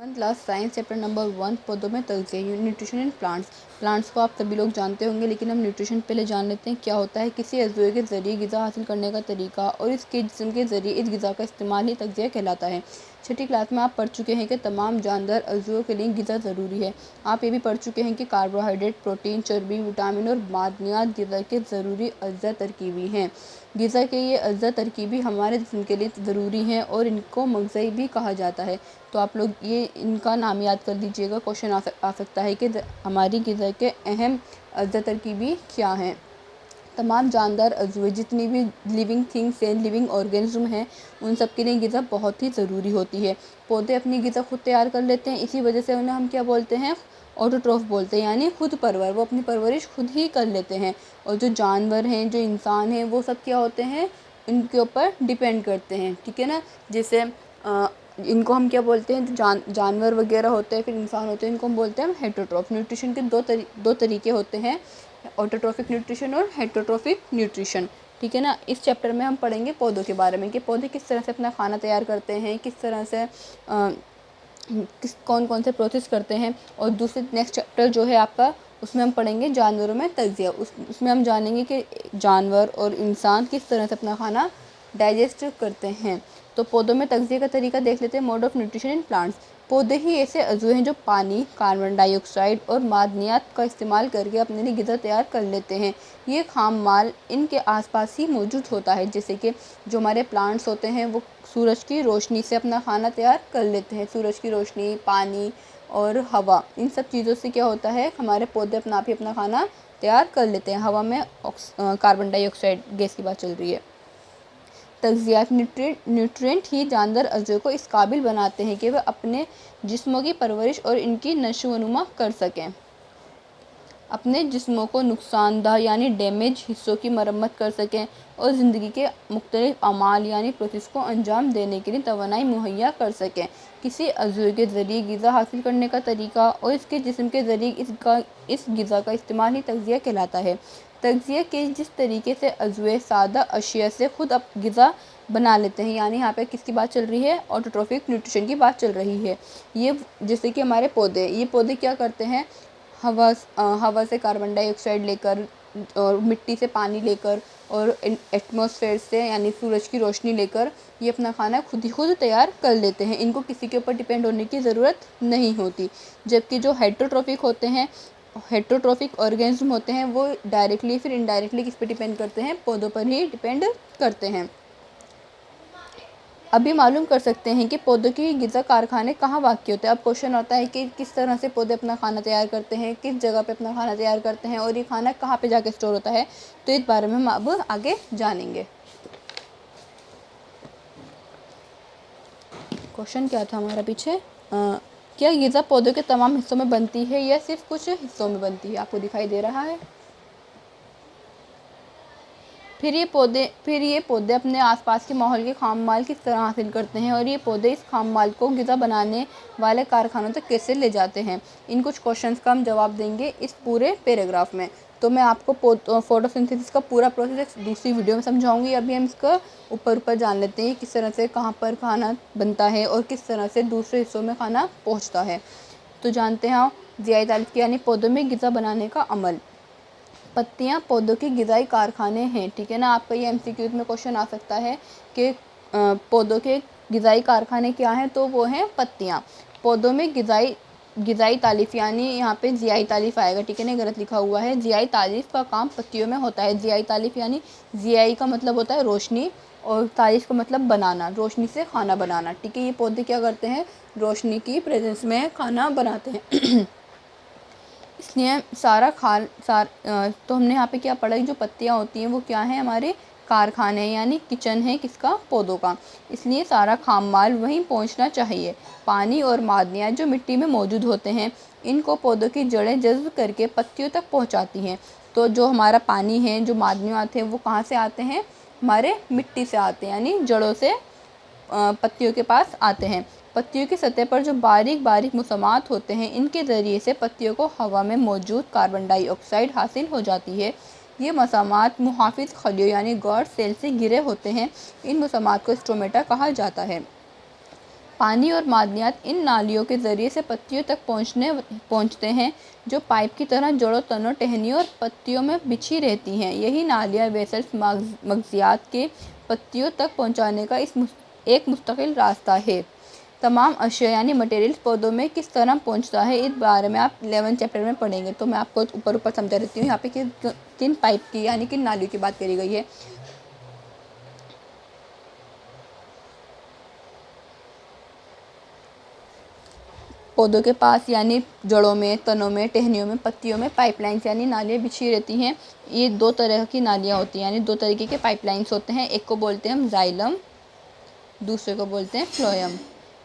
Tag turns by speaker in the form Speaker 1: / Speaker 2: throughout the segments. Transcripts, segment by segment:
Speaker 1: Class science chapter number 1 पौधों में तगज़िया nutrition in plants को आप सभी लोग जानते होंगे, लेकिन हम न्यूट्रिशन पहले जान लेते हैं क्या होता है। किसी अज़ुए के ज़रिए ग़िज़ा हासिल करने का तरीका और इसके जिस्म के ज़रिए इस ग़िज़ा का इस्तेमाल ही तगज़िया कहलाता है। छठी क्लास में आप पढ़ चुके हैं कि तमाम जानदार अज़ुओं के लिए ग़िज़ा ज़रूरी है। आप ये भी पढ़ चुके हैं कि कार्बोहाइड्रेट, प्रोटीन, चर्बी, विटामिन और मादनियात ग़िज़ा के ज़रूरी अज्जा तरकीबी हैं। ग़िज़ा के ये अज्जा तरकीबी हमारे जिस्म के लिए ज़रूरी हैं और इनको मग़ज़ी भी कहा जाता है। तो आप लोग ये इनका नाम याद कर लीजिएगा, क्वेश्चन आ सकता है कि हमारी ग़िज़ा के अहम अज्जा तरकीबी क्या हैं। तमाम जानदार अज़ुए जितनी भी लिविंग थिंग्स हैं, लिविंग ऑर्गेनिज्म हैं, उन सब के लिए ग़िज़ा बहुत ही ज़रूरी होती है। पौधे अपनी ग़िज़ा खुद तैयार कर लेते हैं, इसी वजह से उन्हें हम क्या बोलते हैं, ऑटोट्रॉफ बोलते हैं, यानी खुद परवर। वो अपनी परवरिश खुद ही कर लेते हैं। और जो जानवर हैं, जो इंसान हैं, वो सब क्या होते हैं, इनके ऊपर डिपेंड करते हैं, ठीक है ना। जैसे इनको हम क्या बोलते हैं, जो जानवर वगैरह होते हैं, फिर इंसान होते हैं, इनको हम बोलते हैं हेटरोट्रॉफ। न्यूट्रिशन के दो तरीके होते हैं, ऑटोट्रॉफिक न्यूट्रिशन और हेटरोट्रॉफिक न्यूट्रिशन, ठीक है ना। इस चैप्टर में हम पढ़ेंगे पौधों के बारे में कि पौधे किस तरह से अपना खाना तैयार करते हैं, किस तरह से कौन कौन से प्रोसेस करते हैं। और दूसरे नेक्स्ट चैप्टर जो है आपका, उसमें हम पढ़ेंगे जानवरों में तगज़िया। उसमें हम जानेंगे कि जानवर और इंसान किस तरह से अपना खाना डाइजेस्ट करते हैं। तो पौधों में तगज़िया का तरीका देख लेते हैं। Mode of nutrition in plants. पौधे ही ऐसे अज़ुए हैं जो पानी, कार्बन डाइऑक्साइड और मादनियात का इस्तेमाल करके अपने लिए ग़िज़ा तैयार कर लेते हैं। ये खाम माल इनके आसपास ही मौजूद होता है। जैसे कि जो हमारे प्लांट्स होते हैं वो सूरज की रोशनी से अपना खाना तैयार कर लेते हैं। सूरज की रोशनी, पानी और हवा, इन सब चीज़ों से क्या होता है, हमारे पौधे अपना आप ही अपना खाना तैयार कर लेते हैं। हवा में कार्बन डाइऑक्साइड गैस की बात चल रही है। तगज़ियात न्यूट्रिएंट ही जानदार अज़ुए को इस काबिल बनाते हैं कि वह अपने जिस्मों की परवरिश और इनकी नशोनुमा कर सकें। अपने जिस्मों को नुकसानदा यानी डैमेज हिस्सों की मरम्मत कर सकें और ज़िंदगी के मुख्तलिफ अमाल यानी प्रोसेस को अंजाम देने के लिए तवानाई मुहैया कर सकें। किसी अज़ुए के ज़रिए ग़िज़ा हासिल करने का तरीका और इसके जिस्म के ज़रिए इस ग़िज़ा का इस्तेमाल ही तगज़िया कहलाता है। तगज़िया के जिस तरीके से अज़ुए सादा अशिया से खुद ग़िज़ा बना लेते हैं, यानी यहाँ पे किसकी बात चल रही है, ऑटोट्रॉफिक न्यूट्रिशन की बात चल रही है। ये जैसे कि हमारे पौधे क्या करते हैं, हवा से कार्बन डाइऑक्साइड लेकर और मिट्टी से पानी लेकर और एटमॉस्फेयर से यानी सूरज की रोशनी लेकर ये अपना खाना खुद तैयार कर लेते हैं। इनको किसी के ऊपर डिपेंड होने की ज़रूरत नहीं होती। जबकि जो हेटरोट्रॉफिक ऑर्गेनिज्म होते हैं वो डायरेक्टली फिर इनडायरेक्टली किस पे डिपेंड करते हैं, पौधों पर ही डिपेंड करते हैं। अभी मालूम कर सकते हैं कि पौधों की ग़िज़ा कारखाने कहाँ वाक़ई होते हैं। अब क्वेश्चन आता है कि किस तरह से पौधे अपना खाना तैयार करते हैं, किस जगह पे अपना खाना तैयार करते हैं और ये खाना कहाँ पे जाके स्टोर होता है। तो इस बारे में हम अब आगे जानेंगे। क्वेश्चन क्या था हमारा पीछे, क्या ग़िज़ा पौधों के तमाम हिस्सों में बनती है या सिर्फ कुछ हिस्सों में बनती है। आपको दिखाई दे रहा है। फिर ये पौधे अपने आसपास के माहौल के खाम माल किस तरह हासिल करते हैं और ये पौधे इस खाम माल को ग़िज़ा बनाने वाले कारखानों तक कैसे ले जाते हैं। इन कुछ क्वेश्चंस का हम जवाब देंगे इस पूरे पैराग्राफ में। तो मैं आपको फोटोसिंथेसिस का पूरा प्रोसेस दूसरी वीडियो में समझाऊंगी। अभी हम इसका ऊपर जान लेते हैं किस तरह से कहाँ पर खाना बनता है और किस तरह से दूसरे हिस्सों में खाना पहुँचता है। तो जानते हैं ज़ियाई तारीफ़ यानी पौधों में ग़िज़ा बनाने का अमल। पत्तियां पौधों के ग़िज़ाई कारखाने हैं, ठीक है ना। आपका ये MCQ में क्वेश्चन आ सकता है कि पौधों के ग़िज़ाई कारखाने क्या हैं, तो वो हैं पत्तियां। पौधों में ग़िज़ाई तालीफ़ यानी यहाँ पे ज़ियाई तालीफ़ आएगा, ठीक है ना, गलत लिखा हुआ है। ज़ियाई तालीफ़ का काम पत्तियों में होता है। ज़ियाई तालीफ़ यानी ज़ियाई का मतलब होता है रोशनी और तारीफ़ का मतलब बनाना, रोशनी से खाना बनाना, ठीक है। ये पौधे क्या करते हैं, रोशनी की प्रेजेंस में खाना बनाते हैं। इसलिए तो हमने यहाँ पे क्या पढ़ा, जो पत्तियाँ होती हैं वो क्या है, हमारे कारखाने यानी किचन है किसका, पौधों का। इसलिए सारा खाम माल वहीं पहुँचना चाहिए। पानी और मादनियात जो मिट्टी में मौजूद होते हैं इनको पौधों की जड़ें जज़्ब करके पत्तियों तक पहुँचाती हैं। तो जो हमारा पानी है, जो मादनियात हैं, वो कहाँ से आते हैं, हमारे मिट्टी से आते हैं, यानी जड़ों से पत्तियों के पास आते हैं। पत्तियों की सतह पर जो बारीक बारीक मुसमात होते हैं, इनके ज़रिए से पत्तियों को हवा में मौजूद कार्बन डाइऑक्साइड हासिल हो जाती है। ये मसामात मुहाफिज खलियों यानी गॉड सेल से घिरे होते हैं। इन मसामात को स्टोमेटा कहा जाता है। पानी और मादनियात इन नालियों के ज़रिए से पत्तियों तक पहुँचते हैं, जो पाइप की तरह जड़ों, तनों, टहनियों और पत्तियों में बिछी रहती हैं। यही नालियाँ वेसल्स मगज़ियात के पत्तियों तक पहुँचाने का एक मुस्तकिल रास्ता है। तमाम अशिया यानी मटेरियल्स पौधों में किस तरह पहुंचता है, इस बारे में आप 11 चैप्टर में पढ़ेंगे। तो मैं आपको ऊपर समझा देती हूँ यहाँ पे किन पाइप की यानी किन नालियों की बात करी गई है। पौधों के पास यानी जड़ों में, तनों में, टहनियों में, पत्तियों में पाइपलाइंस यानी नालियाँ बिछी रहती हैं। ये 2 तरह की नालियाँ होती हैं यानी 2 तरीके के पाइपलाइंस होते हैं। एक को बोलते हैं हम जाइलम, दूसरे को बोलते हैं फ्लोएम।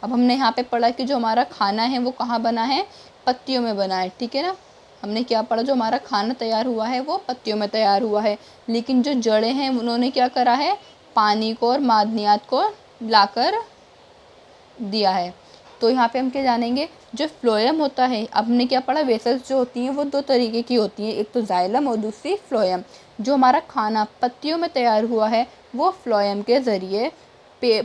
Speaker 1: अब हमने यहाँ पे पढ़ा कि जो हमारा खाना है वो कहाँ बना है, पत्तियों में बना है, ठीक है ना। हमने क्या पढ़ा, जो हमारा खाना तैयार हुआ है वो पत्तियों में तैयार हुआ है। लेकिन जो जड़ें हैं उन्होंने क्या करा है, पानी को और मादनियात को लाकर दिया है। तो यहाँ पे हम क्या जानेंगे, जो फ्लोएम होता है, अब हमने क्या पढ़ा, वेसल्स जो होती हैं वो 2 तरीके की होती हैं, एक तो जाइलम और दूसरी फ्लोएम। जो हमारा खाना पत्तियों में तैयार हुआ है वो फ्लोएम के ज़रिए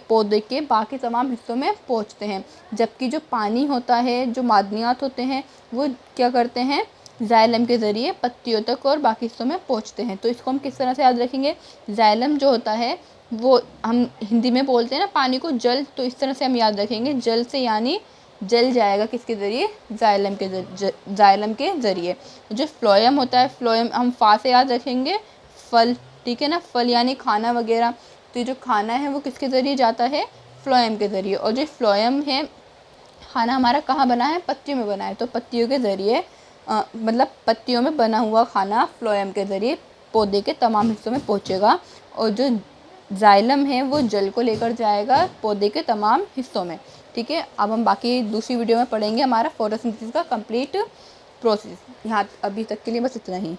Speaker 1: पौधे के बाकी तमाम हिस्सों में पहुँचते हैं, जबकि जो पानी होता है, जो मादनियात होते हैं, वो क्या करते हैं, जाइलम के ज़रिए पत्तियों तक और बाकी हिस्सों में पहुँचते हैं। तो इसको हम किस तरह से याद रखेंगे, जाइलम जो होता है वो हम हिंदी में बोलते हैं ना पानी को जल, तो इस तरह से हम याद रखेंगे, जल से यानी जल जाएगा किसके ज़रिए, जाइलम के ज़रिए। जो फ्लोएम होता है, फ्लोएम हम फा से याद रखेंगे, फल, ठीक है ना, फल यानी खाना वगैरह। तो जो खाना है वो किसके ज़रिए जाता है, फ्लोएम के ज़रिए। और जो फ्लोएम है, खाना हमारा कहाँ बना है, पत्तियों में बना है, तो पत्तियों के ज़रिए मतलब पत्तियों में बना हुआ खाना फ्लोएम के ज़रिए पौधे के तमाम हिस्सों में पहुँचेगा। और जो जाइलम है वो जल को लेकर जाएगा पौधे के तमाम हिस्सों में, ठीक है। अब हम बाकी दूसरी वीडियो में पढ़ेंगे हमारा फोटोसिंथेसिस का कंप्लीट प्रोसेस। यहाँ अभी तक के लिए बस इतना ही।